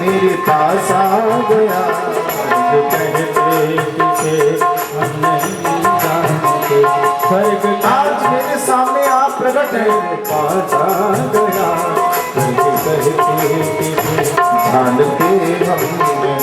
मेरे पास आ गया। कहते किसे हम नहीं जानते, स्वर्ग आज मेरे सामने आप प्रकट है, मेरे पास आ गया। स्वर्ग कहते किसे जानते हम नहीं।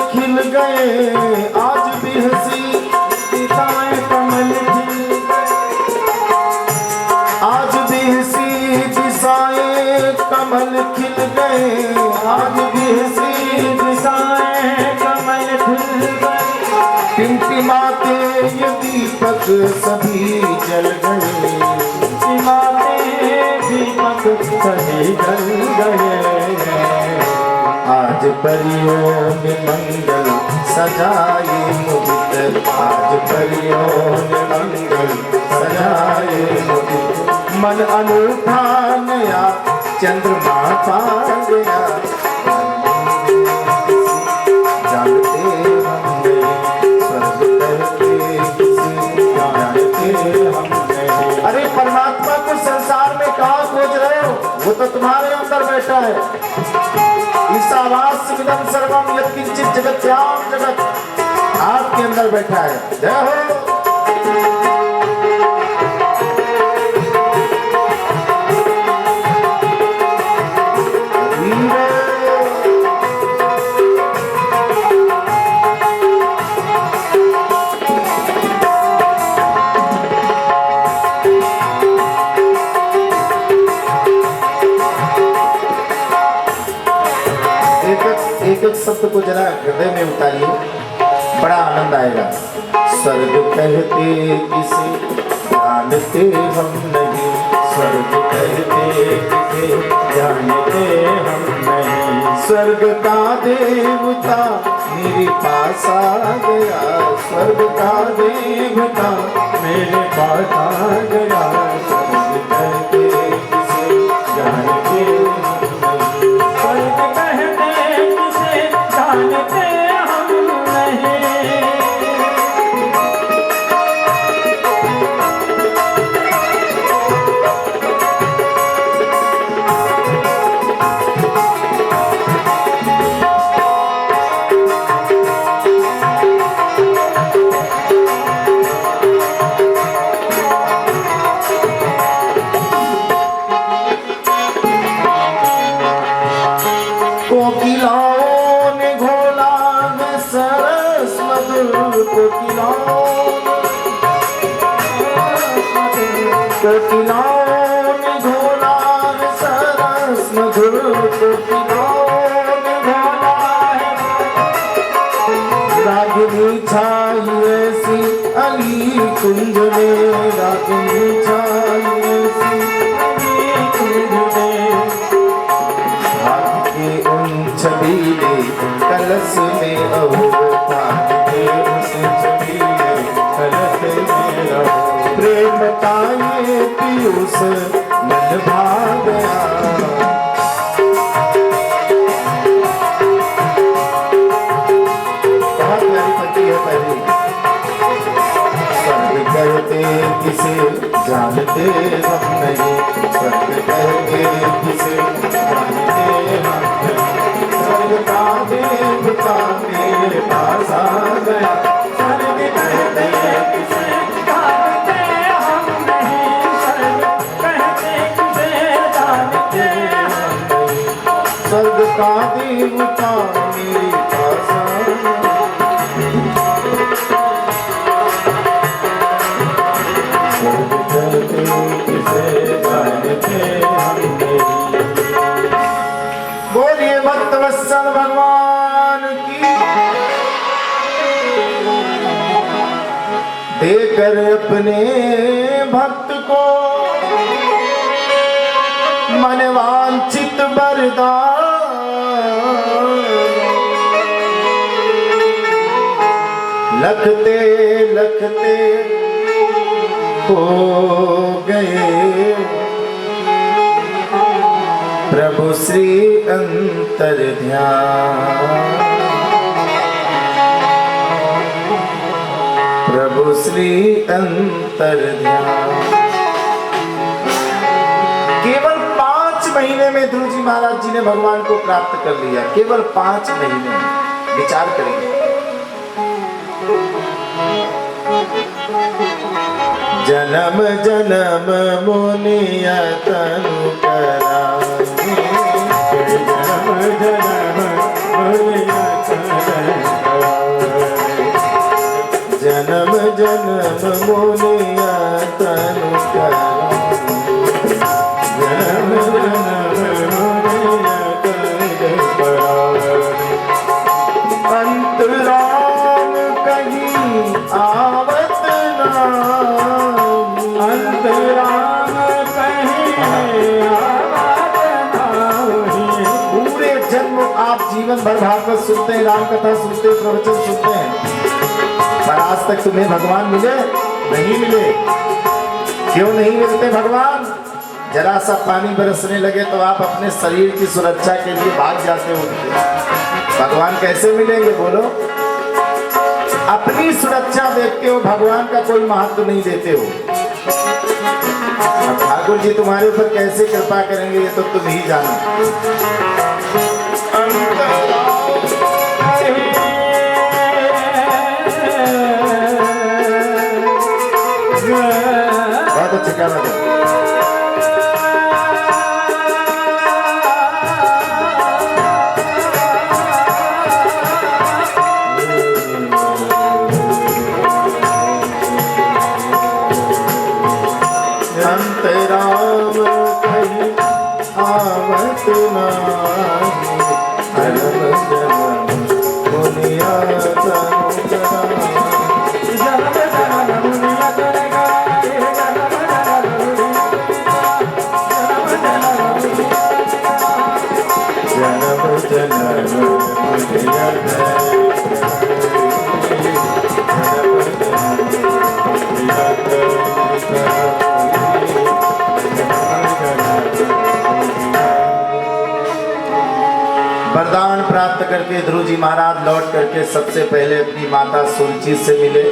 खिल गए आज भी हंसी दिशाएं कमल खिल गए, आज भी हंसी दिशाएं कमल खिल गए, आज भी हंसी दिशाएं कमल खिल गए। टिमटिमाते ये दीपक सभी जल गए, टिमटिमाते दीपक सभी जल गए। आज परियों ने मंगल सजाए मुदित, आज परियों ने मंगल सजाए मुदित। मन अनूठा नया चंद्रमा पा गया, जानते हमने स्वर्ग कहते किसे जानते हमने। अरे परमात्मा को संसार में कहाँ खोज रहे हो, वो तो तुम्हारे अंदर बैठा है। ईशावास्यमिदं सर्वं यत्किंचित् जगत्यां जगत् आपके अंदर बैठा है। जय हो। एक शब्द को जरा हृदय में उतारिए, बड़ा आनंद आएगा। स्वर्ग कहते किसे जानते हम नहीं, स्वर्ग कहते किसे जानते हम नहीं। स्वर्ग का देवता मेरे पास आ गया, स्वर्ग का देवता मेरे पास आ गया। स्वर्ग कहते किसे जानते हम नहीं, स्वर्ग कहते जानते हम नहीं। कोकिलाओं ने घोला में सरस मधुर, कोकिलाओं ने घोला में सरस मधुर, कोकिलाओं ने घोला है। रागिनी छाई ऐसी अली कुंज में, रागिनी छाई ऐसी अली कुंज में। छबीले कलश में अहो, उस छबीले कलश में अहो। प्रेम का ये पीयूष मन भा गया, बहुत प्यारी पति है पहली। स्वर्ग कहते किसे जानते हम नहीं, स्वर्ग कहते किसे जानते हम नहीं। स्वर्ग का देवता मेरे पास आ गया, स्वर्ग कहते किसे जानते हम नहीं, स्वर्ग कहते किसे जानते हम नहीं। स्वर्ग का देवता मेरे पास आ गया। स्वर्ग कहते किसे जानते हम नहीं। बोलिए भक्तवत्सल भगवान की। देकर अपने भक्त को मनवांछित वरदान, लखते लखते हो गए प्रभु श्री अंतर्ध्यान, प्रभु श्री अंतर्ध्यान। केवल 5 महीने में ध्रुव जी महाराज जी ने भगवान को प्राप्त कर लिया। केवल 5 महीने में, विचार करेंगे। जन्म जन्म मुनिया तनु कराए, जन्म जन्म मुनिया तनु कराए, जन्म जन्म मुनिया तनु कराए, जन्म जन्म मुनिया तनु कराए। अंतराम कहीं आवत नाम, अंतराम कहीं आवत नाम। पूरे जन्म आप जीवन भर भागवत सुनते हैं, राम कथा सुनते हैं, प्रवचन सुनते हैं, पर आज तक तुम्हें भगवान मिले नहीं मिले। क्यों नहीं मिलते भगवान? जरा सा पानी बरसने लगे तो आप अपने शरीर की सुरक्षा के लिए भाग जाते हो। भगवान कैसे मिलेंगे बोलो? अपनी सुरक्षा देखते हो, भगवान का कोई महत्व नहीं देते हो। अब ठाकुर जी तुम्हारे ऊपर कैसे कृपा करेंगे ये तो तुम ही जानो। बहुत अच्छा गाना था। अंतराम कहीं आवत नाही, जन्म जन्म मुनिया तनु कराए, जन्म जन्म मुनिया तनु कराए, जन्म जन्म मुनिया वरदान प्राप्त करके ध्रुव जी महाराज लौट करके सबसे पहले अपनी माता सुरुचि से मिले।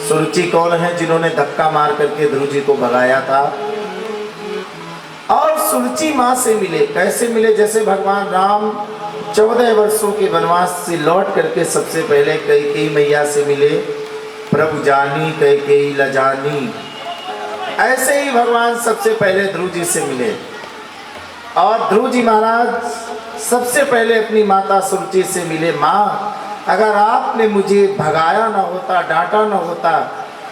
सुरुचि कौन है? जिन्होंने धक्का मार करके ध्रुव जी को भगाया था। और सुरुचि माँ से मिले। कैसे मिले? जैसे भगवान राम 14 वर्षों के वनवास से लौट करके सबसे पहले कैकेयी मैया से मिले। प्रभु जानी कैकेयी लजानी, ऐसे ही भगवान सबसे पहले ध्रुव जी से मिले। और ध्रुव जी महाराज सबसे पहले अपनी माता सुरुचि से मिले। माँ, अगर आपने मुझे भगाया ना होता, डांटा ना होता,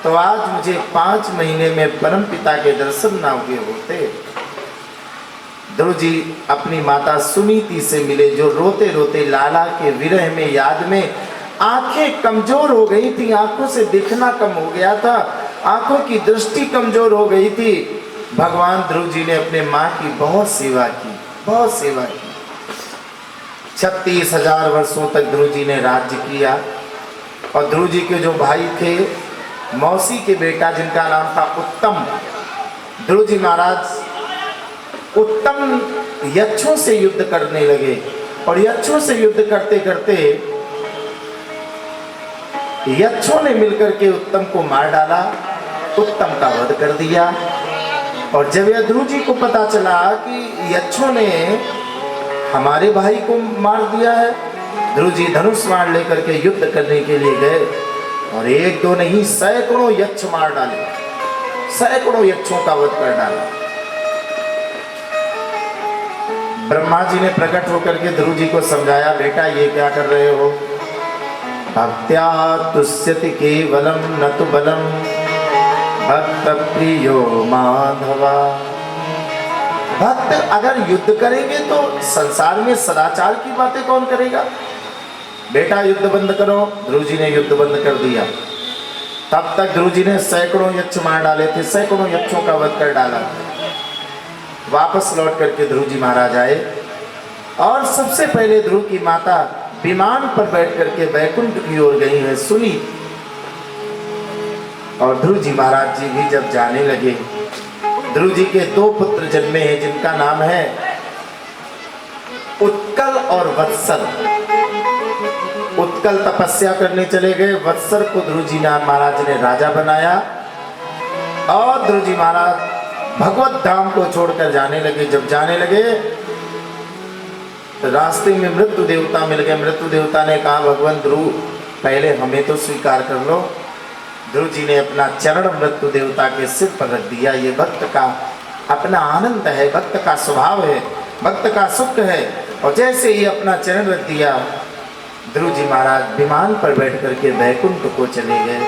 तो आज मुझे 5 महीने में परम पिता के दर्शन ना हुए होते। ध्रुव जी अपनी माता सुनीति से मिले, जो रोते रोते लाला के विरह में, याद में आंखें कमजोर हो गई थी, आंखों से देखना कम हो गया था, आंखों की दृष्टि कमजोर हो गई थी। भगवान ध्रुव जी ने अपने माँ की बहुत सेवा की, बहुत सेवा की। 36,000 वर्षों तक ध्रुव जी ने राज्य किया। और ध्रुव जी के जो भाई थे, मौसी के बेटा जिनका नाम था उत्तम, ध्रुव जी महाराज उत्तम यक्षों से युद्ध करने लगे। और यक्षों से युद्ध करते करते यक्षों ने मिलकर के उत्तम को मार डाला, उत्तम का वध कर दिया। और जब यह ध्रुव जी को पता चला कि यक्षों ने हमारे भाई को मार दिया है, ध्रुव जी धनुष बाण लेकर के युद्ध करने के लिए गए। और 1-2 नहीं, सैकड़ों यक्ष मार डाले, सैकड़ों यक्षों का वध कर डाला। ब्रह्मा जी ने प्रकट होकर के ध्रुव जी को समझाया, बेटा ये क्या कर रहे हो? भक्त्या तुष्यति केवलम न तु बलम भक्त प्रियो माधवा। भक्त अगर युद्ध करेंगे तो संसार में सदाचार की बातें कौन करेगा? बेटा युद्ध बंद करो। ध्रुव जी ने युद्ध बंद कर दिया। तब तक ध्रुव जी ने सैकड़ों यक्ष मार डाले थे, सैकड़ों यक्षों का वध कर डाला। वापस लौट करके ध्रुव जी महाराज आए और सबसे पहले ध्रुव की माता विमान पर बैठ करके वैकुंठ की ओर गई है सुनी। और ध्रुव जी महाराज जी भी जब जाने लगे, ध्रुव जी के 2 पुत्र जन्मे हैं जिनका नाम है उत्कल और वत्सल। उत्कल तपस्या करने चले गए, वत्सल को ध्रुव जी महाराज ने राजा बनाया और ध्रुव जी महाराज भगवत धाम को छोड़कर जाने लगे। जब जाने लगे तो रास्ते में मृत्यु देवता मिल गए। मृत्यु देवता ने कहा भगवान ध्रुव पहले हमें तो स्वीकार कर लो। ध्रुव जी ने अपना चरण मृत्यु देवता के सिर पर रख दिया। ये भक्त का अपना आनंद है, भक्त का स्वभाव है, भक्त का सुख है। और जैसे ही अपना चरण रख दिया, ध्रुव जी महाराज विमान पर बैठ करके वैकुंठ को चले गए।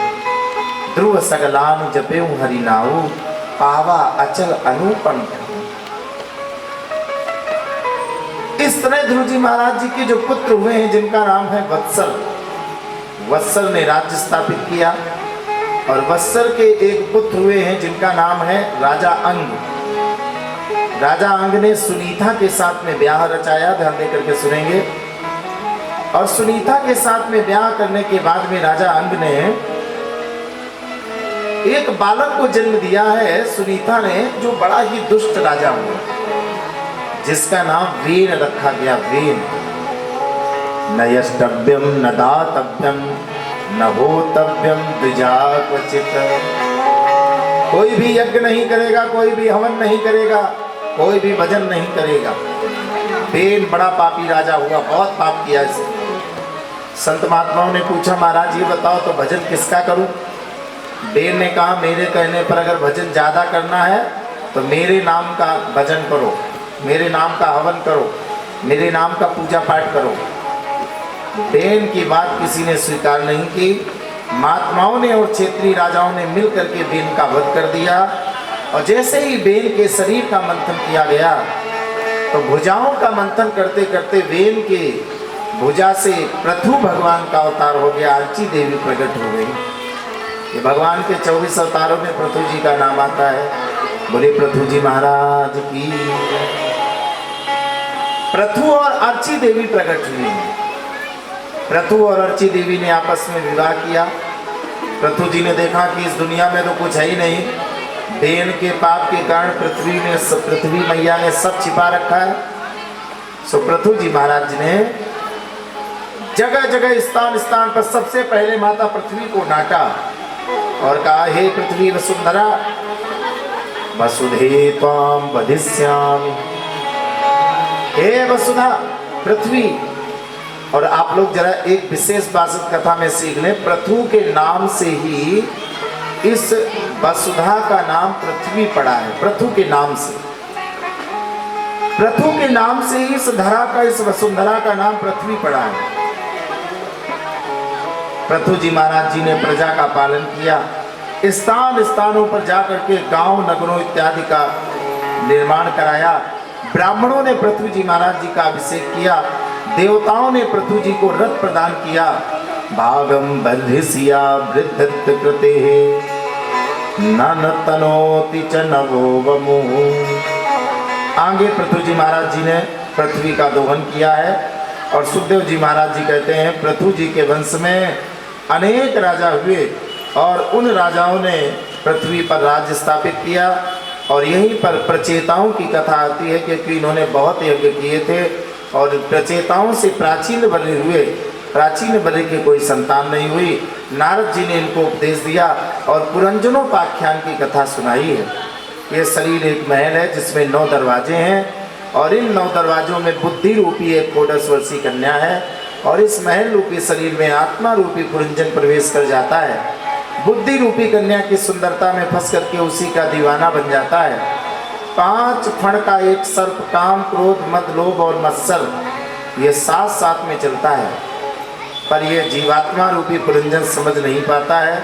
ध्रुव सगलान जपेऊ हरि नाऊ, पावा अचल अनुपम। इस तरह ध्रुव जी महाराज जी के जो पुत्र हुए हैं जिनका नाम है वत्सल, वत्सल ने राज्य स्थापित किया। और वत्सल के एक पुत्र हुए हैं जिनका नाम है राजा अंग। राजा अंग ने सुनीता के साथ में ब्याह रचाया, ध्यान देकर के सुनेंगे। और सुनीता के साथ में ब्याह करने के बाद में राजा अंग ने एक बालक को जन्म दिया है सुनीता ने, जो बड़ा ही दुष्ट राजा हुआ, जिसका नाम वेन रखा गया। वेन न यष्टव्यम न दातव्यम न होतव्यम द्विजाक्वचित। कोई भी यज्ञ नहीं करेगा, कोई भी हवन नहीं करेगा, कोई भी भजन नहीं करेगा। वेन बड़ा पापी राजा हुआ, बहुत पाप किया इसने। संत महात्माओं ने पूछा महाराज ये बताओ तो भजन किसका करूं? वेन ने कहा मेरे कहने पर अगर भजन ज्यादा करना है तो मेरे नाम का भजन करो, मेरे नाम का हवन करो, मेरे नाम का पूजा पाठ करो। वेन की बात किसी ने स्वीकार नहीं की। महात्माओं ने और क्षेत्रीय राजाओं ने मिलकर के वेन का वध कर दिया। और जैसे ही वेन के शरीर का मंथन किया गया तो भुजाओं का मंथन करते करते वेन के भुजा से पृथु भगवान का अवतार हो गया, अर्ची देवी प्रकट हो गई। ये भगवान के 24 अवतारों में पृथु जी का नाम आता है। बोले पृथु जी महाराज की। पृथु और अर्ची देवी प्रकट हुई। पृथु और अर्ची देवी ने आपस में विवाह किया। पृथु जी ने देखा कि इस दुनिया में तो कुछ है ही नहीं, वेन के पाप के कारण पृथ्वी मैया ने सब छिपा रखा है। सो पृथु जी महाराज जी ने जगह जगह स्थान स्थान पर सबसे पहले माता पृथ्वी को डांटा और कहा हे पृथ्वी वसुंधरा वसुधे त्वाम वधिष्यामि। हे वसुधा पृथ्वी। और आप लोग जरा एक विशेष बात कथा में सीख लें, पृथु के नाम से ही इस वसुधा का नाम पृथ्वी पड़ा है। पृथु के नाम से, पृथु के नाम से ही इस धरा का, इस वसुंधरा का नाम पृथ्वी पड़ा है। पृथु जी महाराज जी ने प्रजा का पालन किया। स्थान स्थानों पर जाकर के गांव नगरों इत्यादि का निर्माण कराया। ब्राह्मणों ने पृथु जी महाराज जी का अभिषेक किया। देवताओं ने पृथु जी को रथ प्रदान किया। भागम बर्धिसिया वृद्धत्व कृते नन तनोति च नवो वमु। आगे पृथु जी महाराज जी ने पृथ्वी का दोहन किया है। और सुखदेव जी महाराज जी कहते हैं पृथु जी के वंश में अनेक राजा हुए और उन राजाओं ने पृथ्वी पर राज्य स्थापित किया। और यहीं पर प्रचेताओं की कथा आती है क्योंकि इन्होंने बहुत यज्ञ किए थे और प्रचेताओं से प्राचीन बलि हुए। प्राचीन बलि की कोई संतान नहीं हुई। नारद जी ने इनको उपदेश दिया और पुरंजनोपाख्यान की कथा सुनाई है। ये शरीर एक महल है जिसमें 9 दरवाजे हैं और इन 9 दरवाजों में बुद्धि रूपी एक 14 वर्षीय कन्या है। और इस महल रूपी शरीर में आत्मा रूपी पुरंजन प्रवेश कर जाता है। बुद्धि रूपी कन्या की सुंदरता में फंस करके उसी का दीवाना बन जाता है। 5 फण का एक सर्प काम क्रोध मद लोभ और मत्सर ये साथ साथ में चलता है, पर ये जीवात्मा रूपी पुरंजन समझ नहीं पाता है।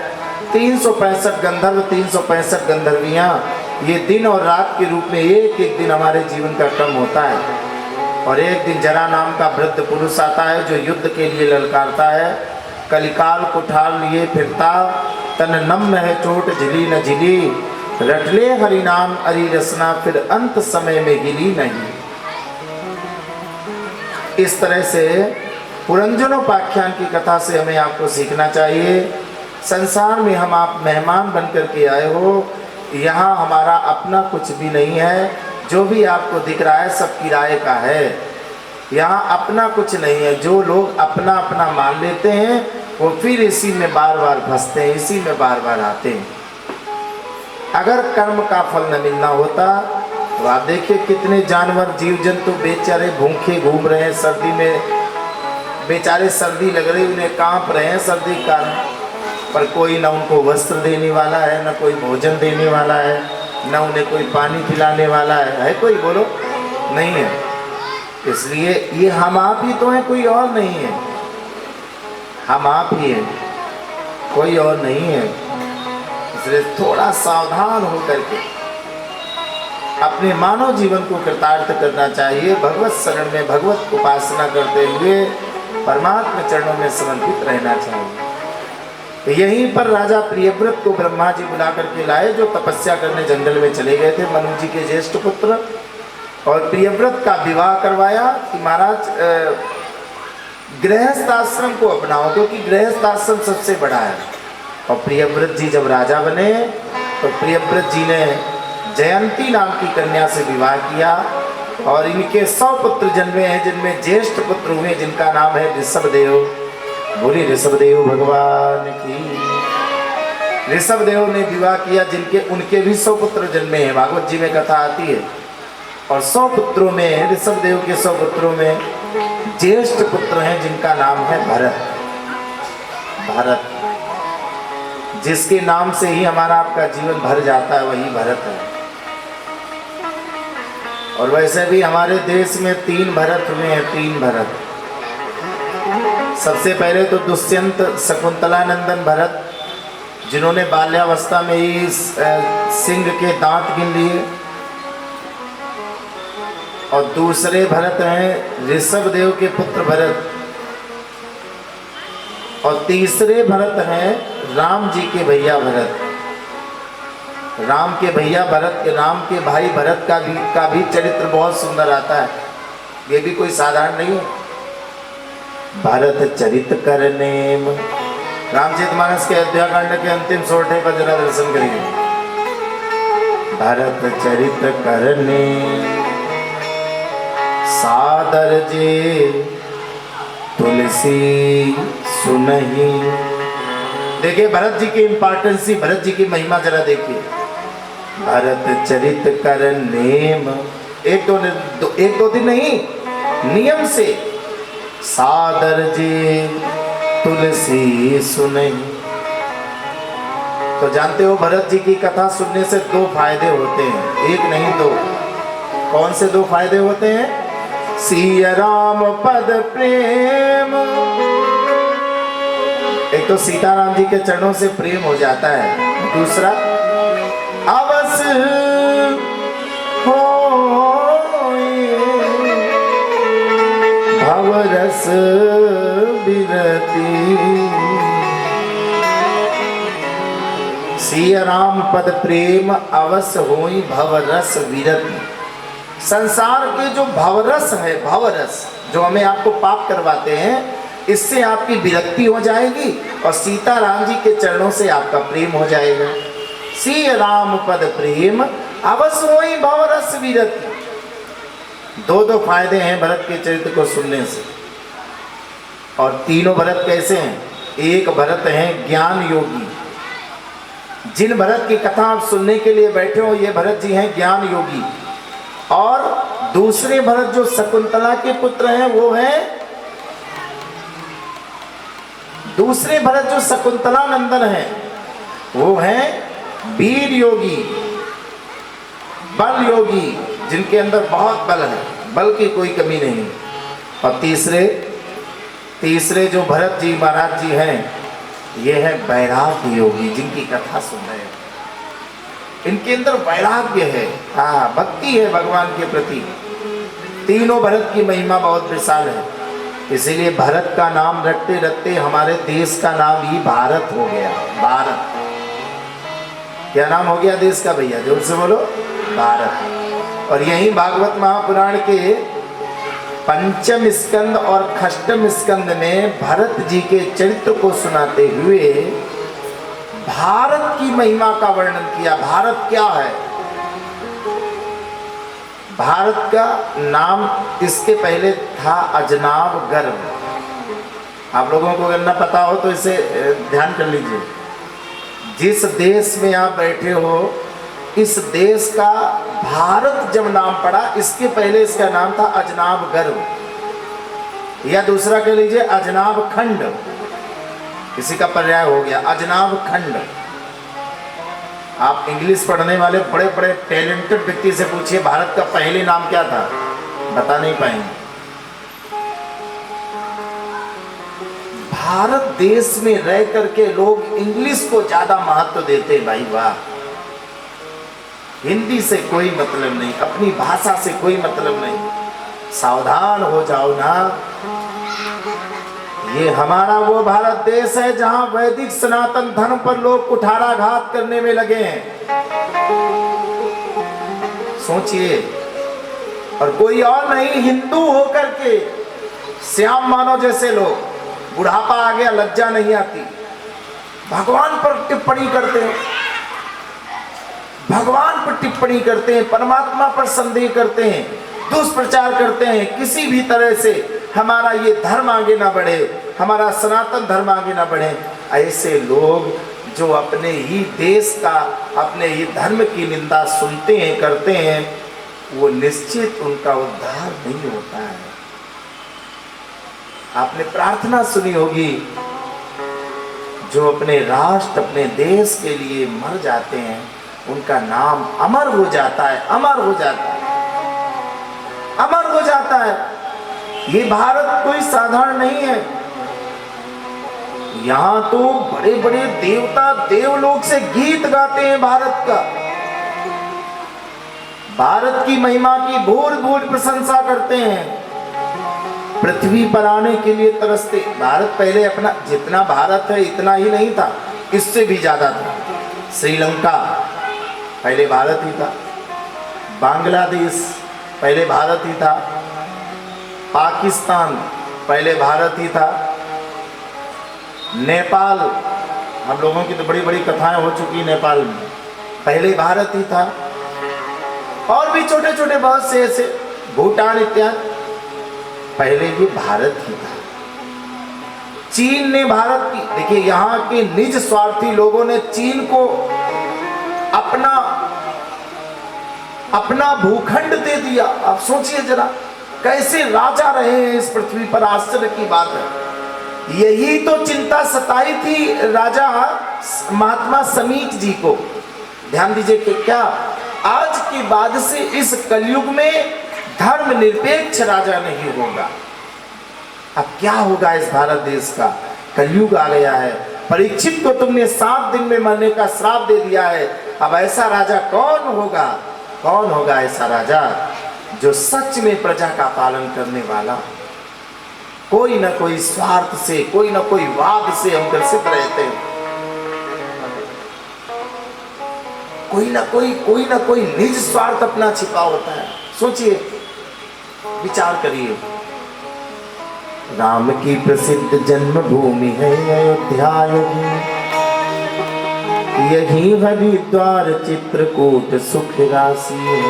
365 गंधर्व 365 गंधर्वियाँ ये दिन और रात के रूप में एक एक दिन हमारे जीवन का क्रम होता है। और एक दिन जरा नाम का वृद्ध पुरुष आता है जो युद्ध के लिए ललकारता है। कलिकाल कुठार लिए फिरता तन नम्न है चोट झिली न झिली, रट ले हरि नाम अरि रसना, फिर अंत समय में गिली नहीं। इस तरह से पुरंजनोपाख्यान की कथा से हमें आपको सीखना चाहिए। संसार में हम आप मेहमान बनकर के आए हो, यहाँ हमारा अपना कुछ भी नहीं है। जो भी आपको दिख रहा है सब किराए का है, यहाँ अपना कुछ नहीं है। जो लोग अपना अपना मान लेते हैं वो फिर इसी में बार बार फंसते हैं, इसी में बार बार आते हैं। अगर कर्म का फल न मिलना होता तो आप देखिए कितने जानवर जीव जंतु बेचारे भूखे घूम रहे हैं, सर्दी में बेचारे सर्दी लग रही उन्हें कांप रहे हैं सर्दी का, पर कोई ना उनको वस्त्र देने वाला है, ना कोई भोजन देने वाला है, ना उन्हें कोई पानी पिलाने वाला है कोई? बोलो, नहीं है। इसलिए ये हम आप ही तो हैं, कोई और नहीं है। हम आप ही हैं, कोई और नहीं है। इसलिए थोड़ा सावधान होकर के अपने मानव जीवन को कृतार्थ करना चाहिए। भगवत शरण में भगवत उपासना करते हुए परमात्मा चरणों में समर्पित रहना चाहिए। तो यहीं पर राजा प्रियव्रत को ब्रह्मा जी बुला करके लाए, जो तपस्या करने जंगल में चले गए थे, मनु जी के ज्येष्ठ पुत्र। और प्रियव्रत का विवाह करवाया कि महाराज गृहस्थ आश्रम को अपनाओ, क्योंकि गृहस्थ आश्रम सबसे बड़ा है। और प्रियव्रत जी जब राजा बने तो प्रियव्रत जी ने जयंती नाम की कन्या से विवाह किया और इनके 100 पुत्र जन्मे हैं, जिनमें ज्येष्ठ पुत्र हुए जिनका नाम है ऋषभदेव। बोली ऋषभदेव भगवान की। ऋषभदेव ने विवाह किया जिनके उनके भी 100 पुत्र जन्मे हैं, भागवत जी में कथा आती है। और 100 पुत्रों में, ऋषभदेव के 100 पुत्रों में ज्येष्ठ पुत्र हैं जिनका नाम है भरत। भरत, जिसके नाम से ही हमारा आपका जीवन भर जाता है, वही भरत है। और वैसे भी हमारे देश में 3 भरत हुए हैं, 3 भरत। सबसे पहले तो दुष्यंत शकुंतला नंदन भरत, जिन्होंने बाल्यावस्था में ही सिंह के दांत गिन लिए। और दूसरे भरत हैं ऋषभदेव के पुत्र भरत। और तीसरे भरत हैं राम जी के भैया भरत। राम के भैया भरत के, राम के भाई भरत का भी चरित्र बहुत सुंदर आता है। ये भी कोई साधारण नहीं है। भरत चरित करने, रामचरितमानस के अयोध्याकांड के अंतिम सोरठे का जरा दर्शन करिए। भरत चरित करने सादर जे तुलसी सुनही। देखिए भरत जी की इंपॉर्टेंस, भरत जी की महिमा जरा देखिए। भरत चरित कर नेम, एक दो दिन नहीं, नियम से सादर जे तुलसी सुनही। तो जानते हो भरत जी की कथा सुनने से 2 फायदे होते हैं, एक नहीं 2। कौन से 2 फायदे होते हैं? सिया राम पद प्रेम, एक तो सीताराम जी के चरणों से प्रेम हो जाता है। दूसरा अवस हो भवरस विरति। सिया राम पद प्रेम अवस होई भवरस विरति। संसार के जो भवरस है, भवरस जो हमें आपको पाप करवाते हैं, इससे आपकी विरक्ति हो जाएगी और सीताराम जी के चरणों से आपका प्रेम हो जाएगा। सी राम पद प्रेम अवस होई भवरस विरति। 2 फायदे हैं भरत के चरित्र को सुनने से। और तीनों भरत कैसे हैं? एक भरत हैं ज्ञान योगी। जिन भरत की कथा आप सुनने के लिए बैठे हो, ये भरत जी हैं ज्ञान योगी। और दूसरे भरत जो शकुंतला के पुत्र हैं, वो हैं दूसरे भरत जो शकुंतला नंदन हैं, वो हैं वीर योगी, बल योगी, जिनके अंदर बहुत बल है, बल की कोई कमी नहीं। और तीसरे जो भरत जी महाराज जी हैं, ये हैं वैराग्य योगी, जिनकी कथा सुन रहे हैं। इनके अंदर वैराग्य है, हाँ, भक्ति है भगवान के प्रति। तीनों भरत की महिमा बहुत विशाल है। इसीलिए भरत का नाम रखते रखते हमारे देश का नाम ही भारत हो गया। भारत क्या नाम हो गया देश का भैया, जोर से बोलो, भारत। और यही भागवत महापुराण के पंचम स्कंद और षष्ठम स्कंद में भरत जी के चरित्र को सुनाते हुए भारत की महिमा का वर्णन किया। भारत क्या है? भारत का नाम इसके पहले था अजनाब गर्भ। आप लोगों को अगर न पता हो तो इसे ध्यान कर लीजिए। जिस देश में आप बैठे हो, इस देश का भारत जब नाम पड़ा, इसके पहले इसका नाम था अजनाब गर्भ, या दूसरा कह लीजिए अजनाब खंड। किसी का पर्याय हो गया अजनाब खंड। आप इंग्लिश पढ़ने वाले बड़े बड़े टैलेंटेड व्यक्ति से पूछिए भारत का पहले नाम क्या था, बता नहीं पाएंगे। भारत देश में रह करके लोग इंग्लिश को ज्यादा महत्व देते। भाई वाह, हिंदी से कोई मतलब नहीं, अपनी भाषा से कोई मतलब नहीं। सावधान हो जाओ ना। ये हमारा वो भारत देश है जहां वैदिक सनातन धर्म पर लोग कुठाराघात करने में लगे हैं। सोचिए, और कोई और नहीं, हिंदू होकर के श्याम मानव जैसे लोग, बुढ़ापा आ गया लज्जा नहीं आती, भगवान पर टिप्पणी करते हैं, भगवान पर टिप्पणी करते हैं, परमात्मा पर संदेह करते हैं, दुष्प्रचार करते हैं। किसी भी तरह से हमारा ये धर्म आगे ना बढ़े, हमारा सनातन धर्म आगे ना बढ़े। ऐसे लोग जो अपने ही देश का, अपने ही धर्म की निंदा सुनते हैं, करते हैं, वो निश्चित उनका उद्धार नहीं होता है। आपने प्रार्थना सुनी होगी, जो अपने राष्ट्र, अपने देश के लिए मर जाते हैं, उनका नाम अमर हो जाता है, अमर हो जाता है, अमर हो जाता है। ये भारत कोई साधारण नहीं है। यहां तो बड़े बड़े देवता देवलोक से गीत गाते हैं भारत का, भारत की महिमा की भूर भूर प्रशंसा करते हैं, पृथ्वी पर आने के लिए तरसते। भारत पहले अपना, जितना भारत है इतना ही नहीं था, इससे भी ज्यादा था। श्रीलंका पहले भारत ही था, बांग्लादेश पहले भारत ही था, पाकिस्तान पहले भारत ही था, नेपाल, हम लोगों की तो बड़ी बड़ी कथाएं हो चुकी नेपाल में, पहले भारत ही था, और भी छोटे छोटे बहुत से ऐसे, भूटान इत्यादि, पहले ये भारत ही था। चीन ने भारत की, देखिए यहाँ के निज स्वार्थी लोगों ने चीन को अपना भूखंड दे दिया। आप सोचिए जरा, कैसे राजा रहे हैं इस पृथ्वी पर, आश्चर्य की बात है। यही तो चिंता सताई थी राजा महात्मा समीक जी को। ध्यान दीजिए कि क्या आज के बाद से इस कलयुग में धर्म निरपेक्ष राजा नहीं होगा। अब क्या होगा इस भारत देश का? कलयुग आ गया है। परीक्षित को तुमने 7 दिन में मरने का श्राप दे दिया है। अब ऐसा राजा कौन होगा? कौन होगा ऐसा राजा जो सच में प्रजा का पालन करने वाला? कोई ना कोई स्वार्थ से, कोई ना कोई वाद से हम ग्रसित रहते हैं। कोई ना कोई निज स्वार्थ अपना छिपा होता है। सोचिए, विचार करिए। राम की प्रसिद्ध जन्मभूमि है अयोध्या, यही हरिद्वार चित्रकूट सुख राशि है।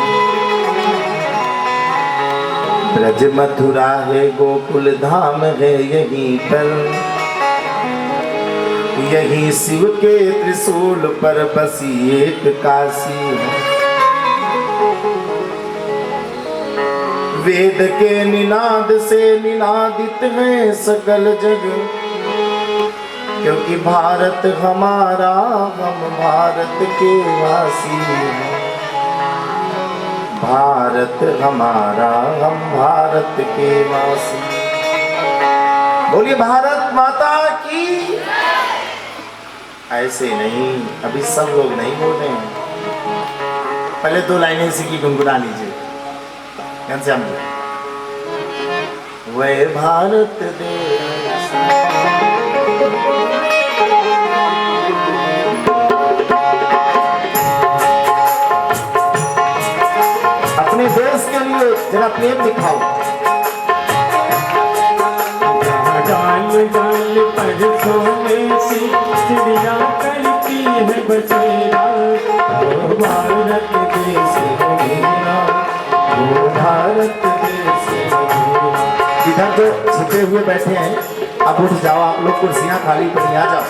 ब्रज मथुरा है, गोकुल धाम है यहीं पर, यही शिव के त्रिशूल पर बसी एक काशी है। वेद के निनाद से निनादित है सकल जग, क्योंकि भारत हमारा, हम भारत के वासी हैं। भारत हमारा, हम भारत के वासी। बोलिए भारत माता की। ऐसे नहीं, अभी सब लोग नहीं बोल रहे हैं। पहले 2 लाइनें इसी की गुनगुना लीजिए। ध्यान से हम वह भारत देश, जरा प्रेम दिखाओ। डाल डाल पर सोने सी चिड़िया करती है बसेरा, ओ भारत देश मेरा, ओ भारत देश मेरा। इधर जो छुपे हुए बैठे हैं, अब उठ जाओ, आप लोग कुर्सियां खाली पड़ी, आ जाओ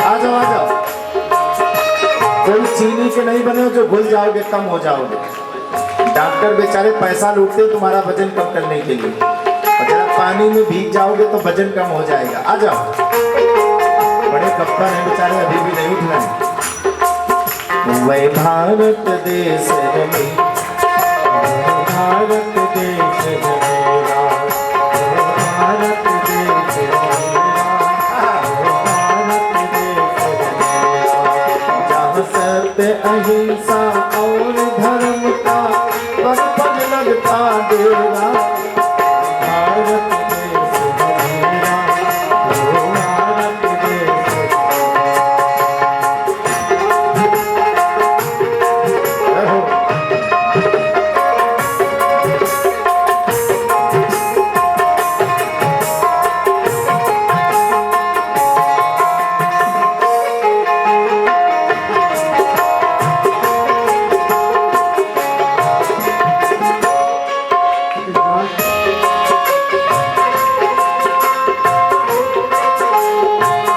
आ जाओ आ जाओ। कोई चीनी के नहीं बने हो जो भूल जाओगे, कम हो जाओगे। डॉक्टर बेचारे पैसा लूटते हैं तुम्हारा वजन कम करने के लिए, और जरा पानी में भीग जाओगे तो वजन कम हो जाएगा। आ जाओ, बड़े कप्तान हैं बेचारे, अभी भी नहीं उठ रहे। वह भारत देश में, भारत देश है मेरा, भारत देश है मेरा, भारत देश है मेरा। जहाँ सत्य अहिंसा और धर्म का पग पग लगता डेरा। भारत देश है मेरा, भारत देश है रहो।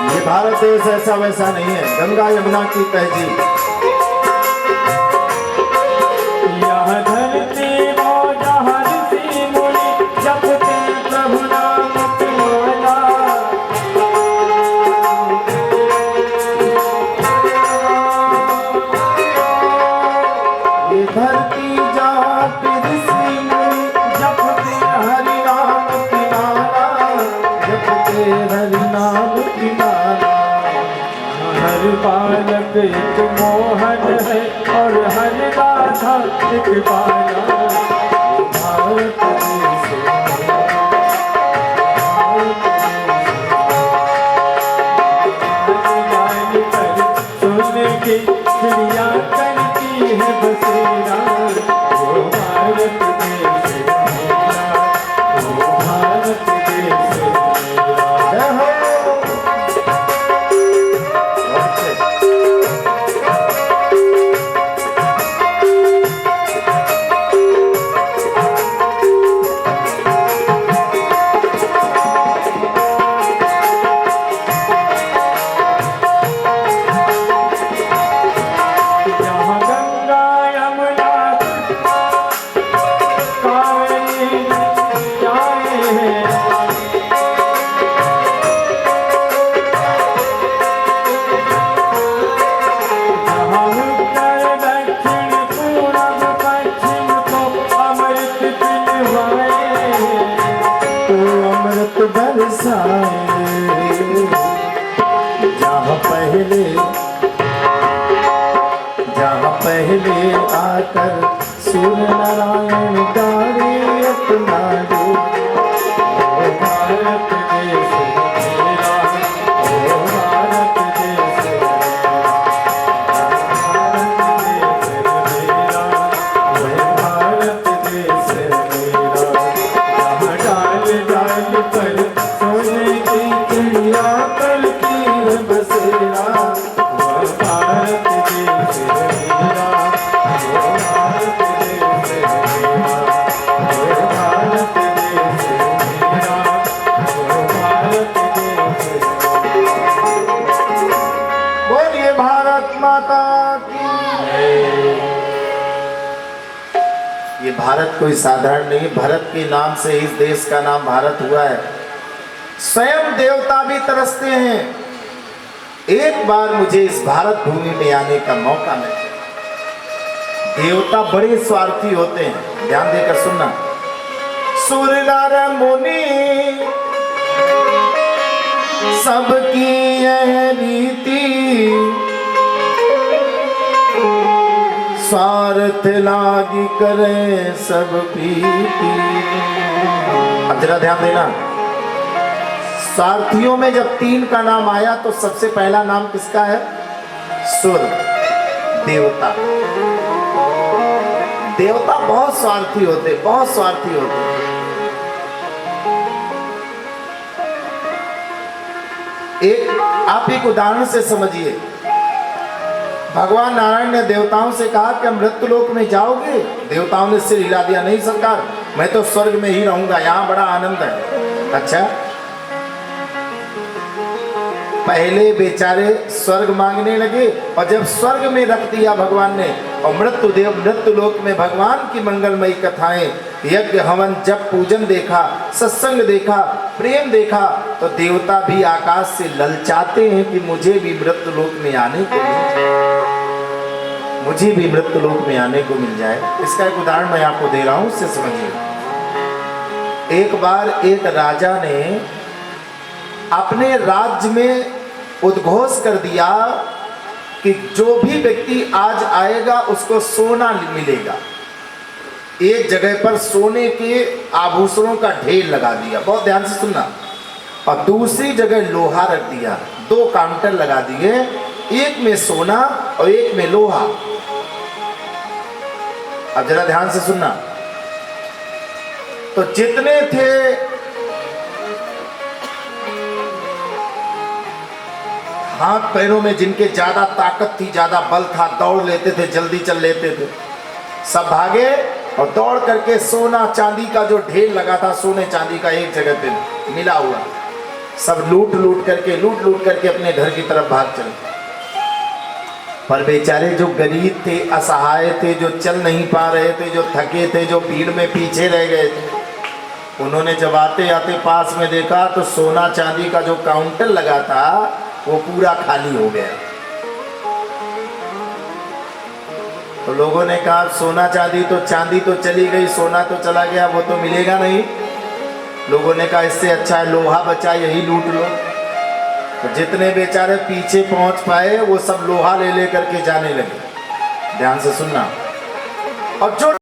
ये भारत देश ऐसा वैसा नहीं है, गंगा यमुना की तहजीब। यह धरती वो जहाँ ऋषि मुनि जपते प्रभु नाम की माला। ये धरती जहाँ पे ऋषि मुनि जपते हरि नाम की माला, जपते हरि नाम की माला। हर बालक एक मोहन है और हर राधा एक बाला। भारत देश मेरा, भारत देश पर सोने की चिड़िया करती है बसेरा, वो भारत देश है मेरा, वो भारत देश है मेरा। जय हो। अच्छे। जहाँ गंगा यमुना कावेरी जाए हैं, जहाँ उत्तर दक्षिण पूरब पश्चिम को अमृत पिलवाए हैं। तो अमृत बरसाए, जहाँ पहले आकर सूर्य नारायण गाड़ी अपना दे। ओ भारत देश मेरा, ओ भारत देश मेरा, भारत देश मेरा, ओ भारत देश मेरा। जहाँ डाल डाल पर सोने की चिड़िया करती है बसेरा, वह भारत देश मेरा, वो भारत देश मेरा, वो भारत देश मेरा, वो भारत देश मेरा। बोलिए भारत माता की। ये भारत कोई साधारण नहीं, भारत के नाम से इस देश का नाम भारत हुआ है। स्वयं देवता भी तरसते हैं एक बार मुझे इस भारत भूमि में आने का मौका मिले। देवता बड़े स्वार्थी होते हैं, ध्यान देकर सुनना। सूर्य नारायण मुनि सबकी यह रीति, स्वार्थ लागी करे सब प्रीति। अब जरा ध्यान देना, स्वार्थियों में जब तीन का नाम आया तो सबसे पहला नाम किसका है? सूर्य देवता। देवता बहुत स्वार्थी होते, बहुत स्वार्थी होते। आप एक उदाहरण से समझिए। भगवान नारायण ने देवताओं से कहा कि मृत्यु लोक में जाओगे? देवताओं ने सिर हिला दिया, नहीं सरकार, मैं तो स्वर्ग में ही रहूंगा, यहाँ बड़ा आनंद है। अच्छा, पहले बेचारे स्वर्ग मांगने लगे, और जब स्वर्ग में रख दिया भगवान ने, और मृत्यु लोक में भगवान की मंगलमयी कथाएं, यज्ञ हवन जप पूजन देखा, सत्संग देखा, प्रेम देखा, तो देवता भी आकाश से ललचाते हैं कि मुझे भी मृत्यु लोक में आने को मिल जाए, मुझे भी मृत्यु लोक में आने को मिल जाए। इसका एक उदाहरण मैं आपको दे रहा हूं, उससे समझिए। एक बार एक राजा ने अपने राज्य में उद्घोष कर दिया कि जो भी व्यक्ति आज आएगा उसको सोना मिलेगा। एक जगह पर सोने के आभूषणों का ढेर लगा दिया, बहुत ध्यान से सुनना, और दूसरी जगह लोहा रख दिया। 2 काउंटर लगा दिए, एक में सोना और एक में लोहा। अब जरा ध्यान से सुनना। तो जितने थे हाथ पैरों में जिनके ज्यादा ताकत थी, ज्यादा बल था, दौड़ लेते थे, जल्दी चल लेते थे, सब भागे और दौड़ करके सोना चांदी का जो ढेर लगा था, सोने चांदी का एक जगह पे मिला हुआ, सब लूट लूट करके अपने घर की तरफ भाग चले। पर बेचारे जो गरीब थे, असहाय थे, जो चल नहीं पा रहे थे, जो थके थे, जो भीड़ में पीछे रह गए थे, उन्होंने जब आते आते पास में देखा तो सोना चांदी का जो काउंटर लगा था वो पूरा खाली हो गया। तो लोगों ने कहा सोना चांदी तो चली गई, सोना तो चला गया, वो तो मिलेगा नहीं। लोगों ने कहा इससे अच्छा है लोहा बचा, यही लूट लो। तो जितने बेचारे पीछे पहुंच पाए वो सब लोहा ले करके जाने लगे। ध्यान से सुनना। और जो